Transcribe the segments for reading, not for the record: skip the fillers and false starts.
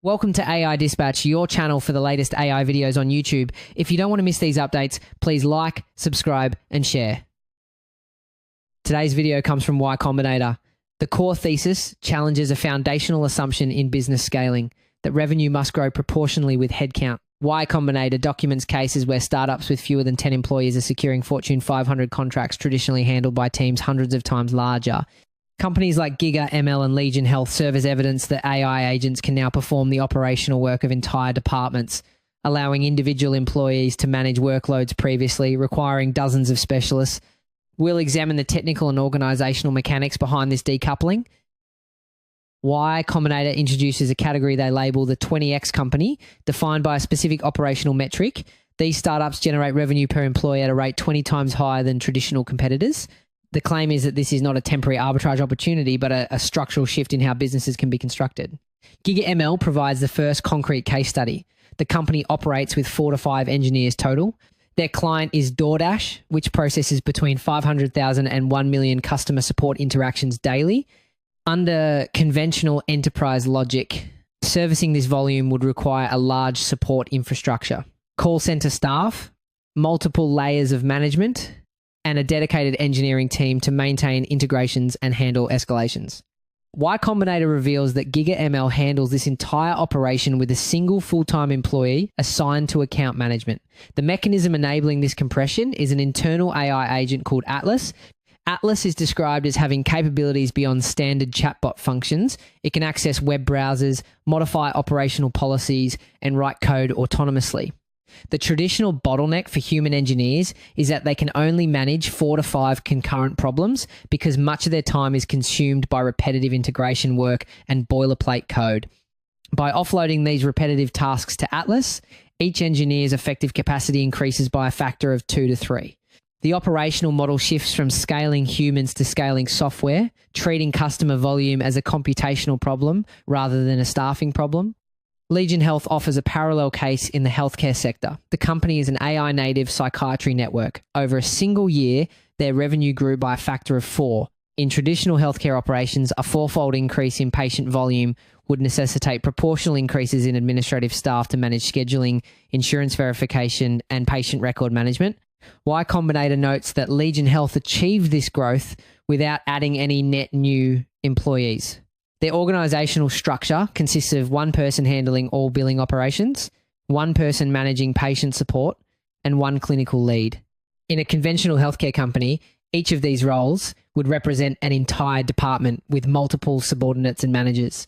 Welcome to AI Dispatch, your channel for the latest AI videos on YouTube. If you don't want to miss these updates, please like, subscribe, and share. Today's video comes from Y Combinator. The core thesis challenges a foundational assumption in business scaling, that revenue must grow proportionally with headcount. Y Combinator documents cases where startups with fewer than 10 employees are securing Fortune 500 contracts traditionally handled by teams hundreds of times larger. Companies like Giga ML and Legion Health serve as evidence that AI agents can now perform the operational work of entire departments, allowing individual employees to manage workloads previously requiring dozens of specialists. We'll examine the technical and organizational mechanics behind this decoupling. Y Combinator introduces a category they label the 20x company, defined by a specific operational metric. These startups generate revenue per employee at a rate 20 times higher than traditional competitors. The claim is that this is not a temporary arbitrage opportunity, but a structural shift in how businesses can be constructed. Giga ML provides the first concrete case study. The company operates with 4 to 5 engineers total. Their client is DoorDash, which processes between 500,000 and 1 million customer support interactions daily. Under conventional enterprise logic, servicing this volume would require a large support infrastructure, call center staff, multiple layers of management, and a dedicated engineering team to maintain integrations and handle escalations. Y Combinator reveals that Giga ML handles this entire operation with a single full-time employee assigned to account management. The mechanism enabling this compression is an internal AI agent called Atlas. Atlas is described as having capabilities beyond standard chatbot functions. It can access web browsers, modify operational policies, and write code autonomously. The traditional bottleneck for human engineers is that they can only manage 4 to 5 concurrent problems because much of their time is consumed by repetitive integration work and boilerplate code. By offloading these repetitive tasks to Atlas, each engineer's effective capacity increases by a factor of 2 to 3. The operational model shifts from scaling humans to scaling software, treating customer volume as a computational problem rather than a staffing problem. Legion Health offers a parallel case in the healthcare sector. The company is an AI-native psychiatry network. Over a single year, their revenue grew by a factor of 4. In traditional healthcare operations, a 4-fold increase in patient volume would necessitate proportional increases in administrative staff to manage scheduling, insurance verification, and patient record management. Y Combinator notes that Legion Health achieved this growth without adding any net new employees. Their organizational structure consists of one person handling all billing operations, one person managing patient support, and one clinical lead. In a conventional healthcare company, each of these roles would represent an entire department with multiple subordinates and managers.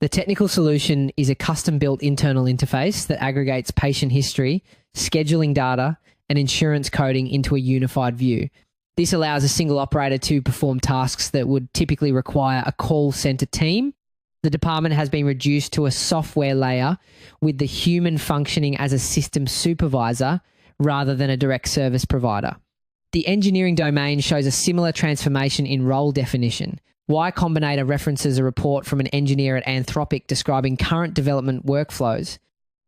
The technical solution is a custom-built internal interface that aggregates patient history, scheduling data, and insurance coding into a unified view. This allows a single operator to perform tasks that would typically require a call center team. The department has been reduced to a software layer with the human functioning as a system supervisor rather than a direct service provider. The engineering domain shows a similar transformation in role definition. Y Combinator references a report from an engineer at Anthropic describing current development workflows.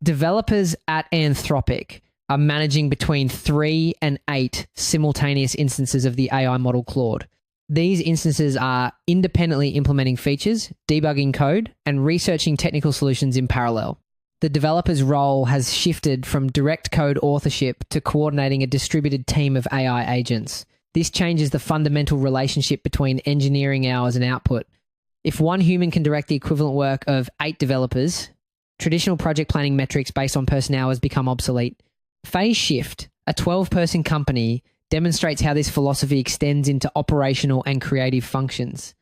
Developers at Anthropic are managing between 3 and 8 simultaneous instances of the AI model Claude. These instances are independently implementing features, debugging code, and researching technical solutions in parallel. The developer's role has shifted from direct code authorship to coordinating a distributed team of AI agents. This changes the fundamental relationship between engineering hours and output. If one human can direct the equivalent work of 8 developers, traditional project planning metrics based on person hours become obsolete. Phase Shift, a 12-person company, demonstrates how this philosophy extends into operational and creative functions.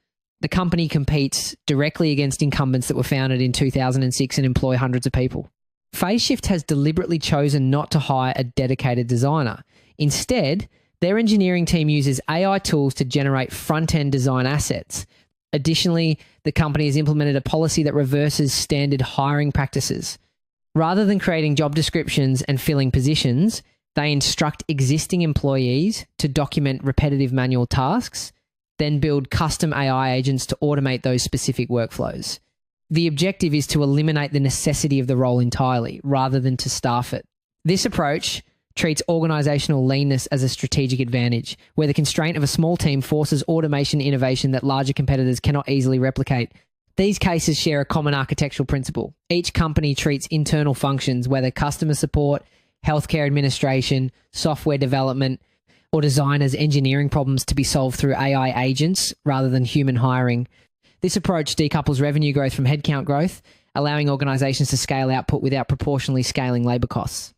The company competes directly against incumbents that were founded in 2006 and employ hundreds of people. Phase Shift has deliberately chosen not to hire a dedicated designer. Instead, their engineering team uses AI tools to generate front-end design assets. Additionally, the company has implemented a policy that reverses standard hiring practices. Rather than creating job descriptions and filling positions, they instruct existing employees to document repetitive manual tasks, then build custom AI agents to automate those specific workflows. The objective is to eliminate the necessity of the role entirely, rather than to staff it. This approach treats organizational leanness as a strategic advantage, where the constraint of a small team forces automation innovation that larger competitors cannot easily replicate. These cases share a common architectural principle. Each company treats internal functions, whether customer support, healthcare administration, software development, or design, as engineering problems to be solved through AI agents rather than human hiring. This approach decouples revenue growth from headcount growth, allowing organizations to scale output without proportionally scaling labor costs.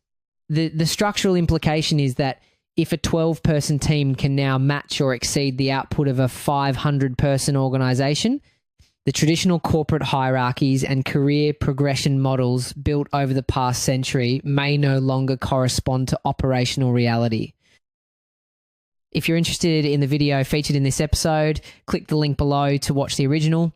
The structural implication is that if a 12-person team can now match or exceed the output of a 500-person organization, the traditional corporate hierarchies and career progression models built over the past century may no longer correspond to operational reality. If you're interested in the video featured in this episode, click the link below to watch the original.